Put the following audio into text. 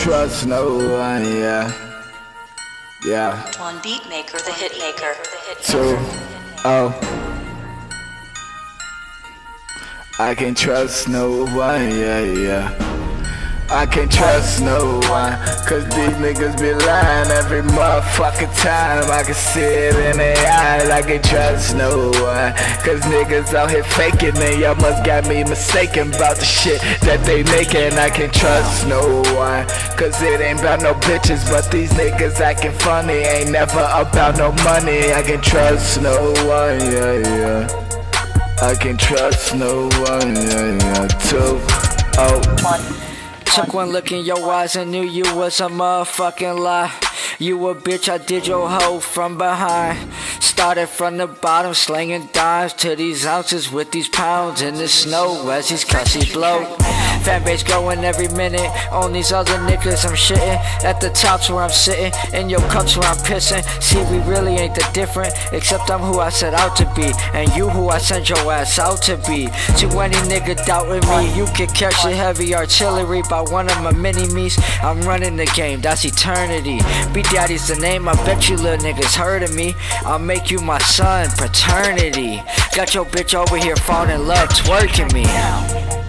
trust no one, yeah. One beat maker, the hit maker. Two, oh. I can't trust no one, yeah. I can't trust no one, cause these niggas be lying every motherfucking time. I can see it in their eyes. I can't trust no one, cause niggas out here faking and y'all must got me mistaken about the shit that they making. I can't trust no one, cause it ain't about no bitches, but these niggas acting funny. Ain't never about no money. I can't trust no one, yeah. I can't trust no one, yeah. Two, oh. Took one look in your eyes and knew you was a motherfucking lie. You a bitch, I did your hoe from behind. Started from the bottom, slinging dimes to these ounces with these pounds in the snow as these cussies blow. Fanbase growing every minute. On these other niggas I'm shitting. At the tops where I'm sitting, in your cups where I'm pissing. See, we really ain't that different, except I'm who I set out to be, and you who I sent your ass out to be. To any nigga doubting me, you can catch the heavy artillery by one of my mini-me's. I'm running the game, that's eternity. B-Daddy's the name, I bet you little niggas heard of me. I'll make you my son, paternity. Got your bitch over here falling in love, twerking me.